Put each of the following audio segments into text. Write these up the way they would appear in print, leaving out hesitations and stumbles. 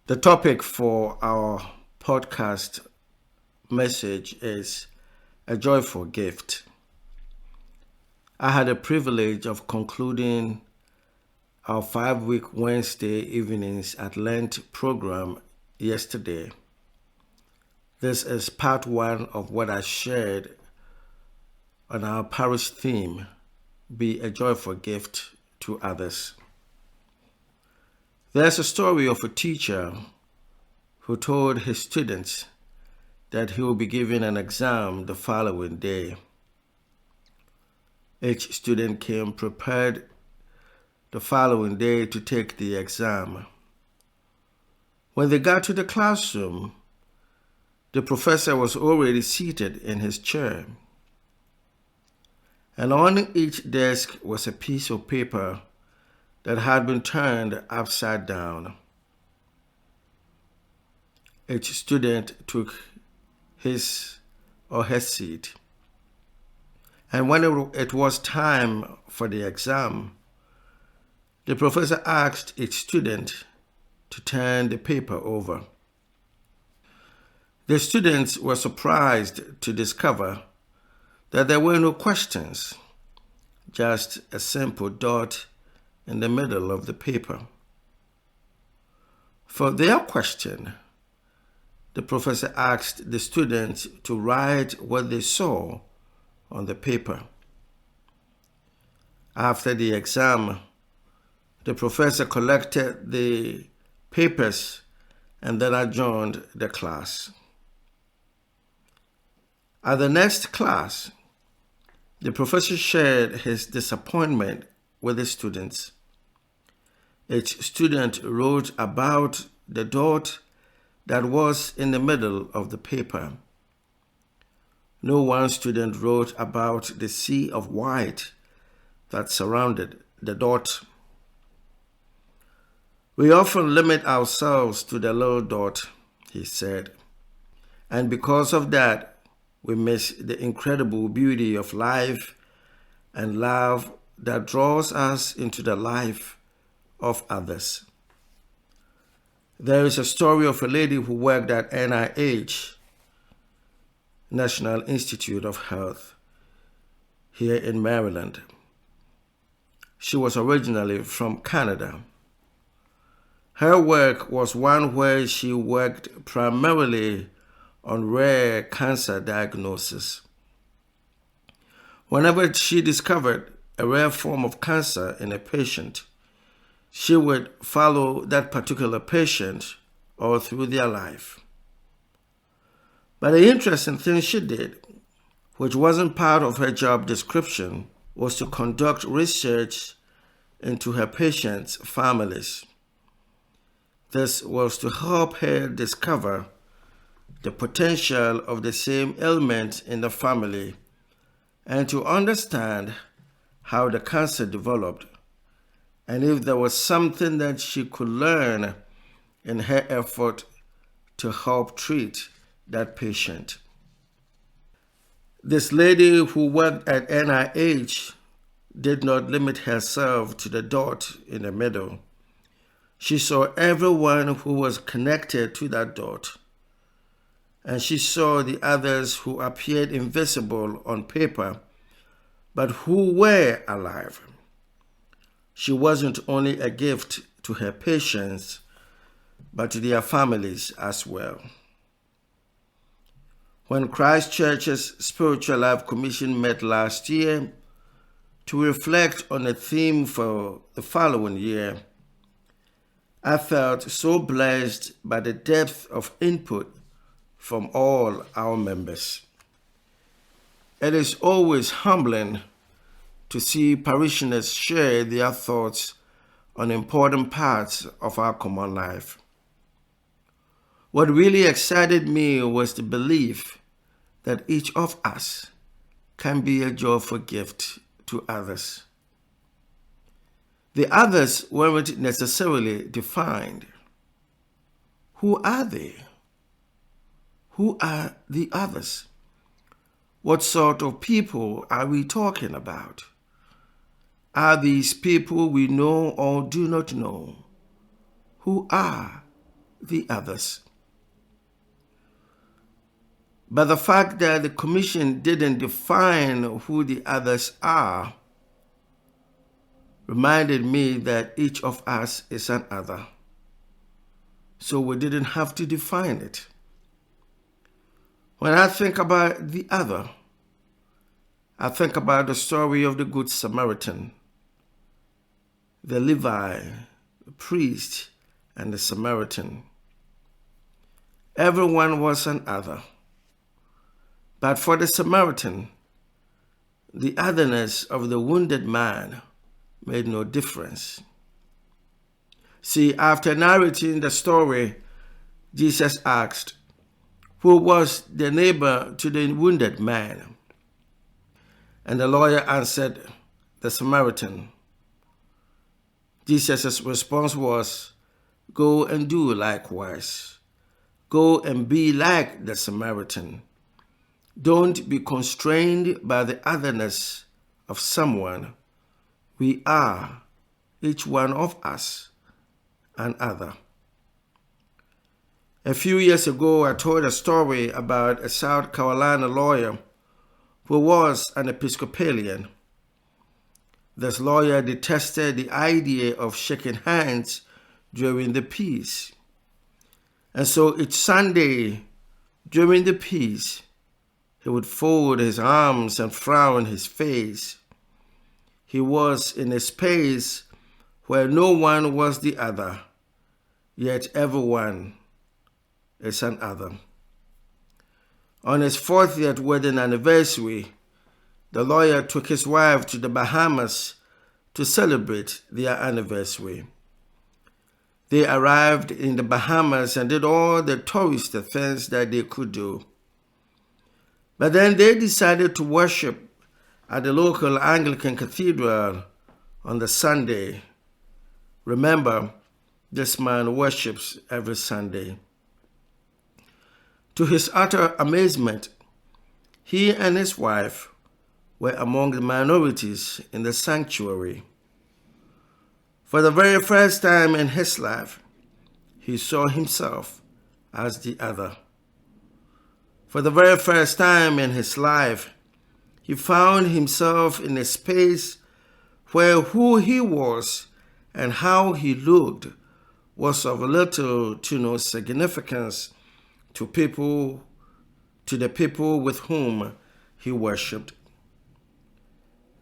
The topic for our podcast message is a joyful gift. I had the privilege of concluding our 5-week Wednesday evenings at Lent program yesterday. This is part one of what I shared on our parish theme, Be a Joyful Gift to Others. There's a story of a teacher who told his students that he will be giving an exam the following day. Each student came prepared the following day to take the exam. When they got to the classroom, the professor was already seated in his chair, and on each desk was a piece of paper that had been turned upside down. Each student took his or her seat, and when it was time for the exam, the professor asked each student to turn the paper over. The students were surprised to discover that there were no questions, just a simple dot in the middle of the paper. For their question, the professor asked the students to write what they saw on the paper. After the exam, the professor collected the papers and then adjourned the class. At the next class, the professor shared his disappointment with the students. Each student wrote about the dot that was in the middle of the paper. No one student wrote about the sea of white that surrounded the dot. We often limit ourselves to the little dot, he said, and because of that, we miss the incredible beauty of life and love that draws us into the life of others. There is a story of a lady who worked at NIH, National Institute of Health, here in Maryland. She was originally from Canada. Her work was one where she worked primarily on rare cancer diagnosis. Whenever she discovered a rare form of cancer in a patient, she would follow that particular patient all through their life. But the interesting thing she did, which wasn't part of her job description, was to conduct research into her patients' families. This was to help her discover the potential of the same ailment in the family and to understand how the cancer developed and if there was something that she could learn in her effort to help treat that patient. This lady who worked at NIH did not limit herself to the dot in the middle. She saw everyone who was connected to that dot, and she saw the others who appeared invisible on paper, but who were alive. She wasn't only a gift to her patients, but to their families as well. When Christ Church's Spiritual Life Commission met last year to reflect on a theme for the following year, I felt so blessed by the depth of input from all our members. It is always humbling to see parishioners share their thoughts on important parts of our common life. What really excited me was the belief that each of us can be a joyful gift to others. The others weren't necessarily defined. Who are they? Who are the others? What sort of people are we talking about? Are these people we know or do not know? Who are the others. But the fact that the commission didn't define who the others are reminded me that each of us is an other. So we didn't have to define it. When I think about the other, I think about the story of the Good Samaritan, the Levi, the priest, and the Samaritan. Everyone was an other. But for the Samaritan, the otherness of the wounded man made no difference. See, after narrating the story, Jesus asked, "Who was the neighbor to the wounded man?" And the lawyer answered, "The Samaritan." Jesus' response was, "Go and do likewise. Go and be like the Samaritan. Don't be constrained by the otherness of someone. We are, each one of us, an other." A few years ago, I told a story about a South Carolina lawyer who was an Episcopalian. This lawyer detested the idea of shaking hands during the peace. And so each Sunday during the peace, he would fold his arms and frown his face. He was in a space where no one was the other, yet everyone is an other. On his 40th wedding anniversary, the lawyer took his wife to the Bahamas to celebrate their anniversary. They arrived in the Bahamas and did all the tourist things that they could do. But then they decided to worship at the local Anglican cathedral on the Sunday. Remember, this man worships every Sunday. To his utter amazement, he and his wife were among the minorities in the sanctuary. For the very first time in his life, he saw himself as the other. For the very first time in his life, he found himself in a space where who he was and how he looked was of little to no significance to the people with whom he worshipped.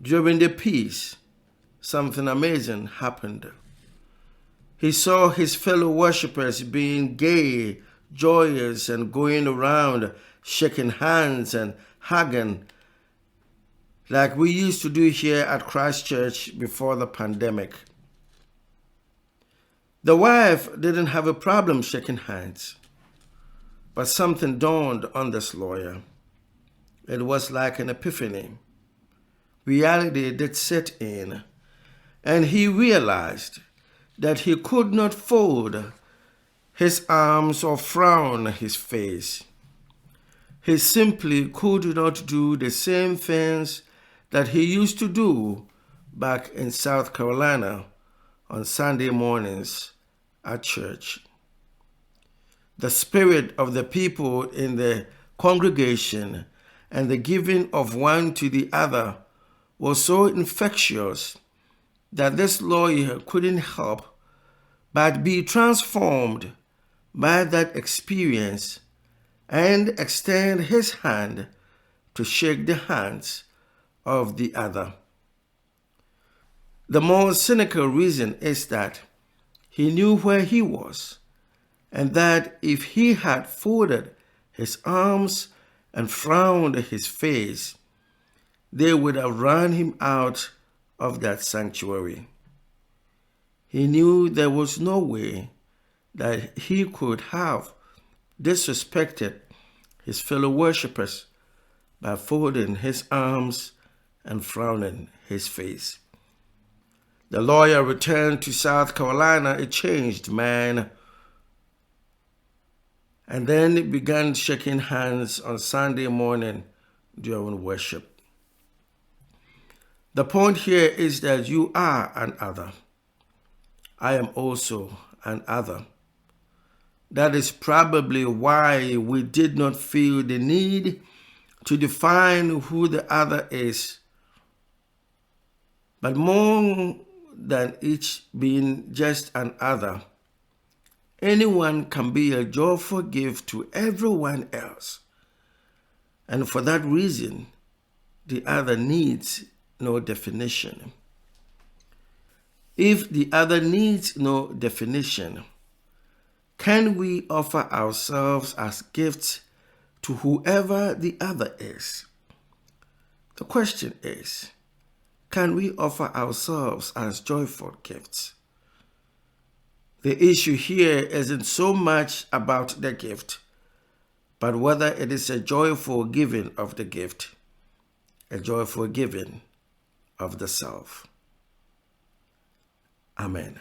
During the peace, something amazing happened. He saw his fellow worshippers being gay, joyous, and going around shaking hands and hugging like we used to do here at Christ Church before the pandemic. The wife didn't have a problem shaking hands, but something dawned on this lawyer. It was like an epiphany. Reality did set in, and he realized that he could not fold his arms or frown his face. He simply could not do the same things that he used to do back in South Carolina on Sunday mornings at church. The spirit of the people in the congregation and the giving of one to the other was so infectious that this lawyer couldn't help but be transformed by that experience and extend his hand to shake the hands of the other. The more cynical reason is that he knew where he was, and that if he had folded his arms and frowned his face, they would have run him out of that sanctuary. He knew there was no way that he could have disrespected his fellow worshippers by folding his arms and frowning his face. The lawyer returned to South Carolina a changed man, and then began shaking hands on Sunday morning during worship. The point here is that you are an other. I am also an other. That is probably why we did not feel the need to define who the other is, but more than each being just an other, anyone can be a joyful gift to everyone else. And for that reason, the other needs no definition. If the other needs no definition, can we offer ourselves as gifts to whoever the other is? The question is, can we offer ourselves as joyful gifts? The issue here isn't so much about the gift, but whether it is a joyful giving of the gift, a joyful giving of the self. Amen.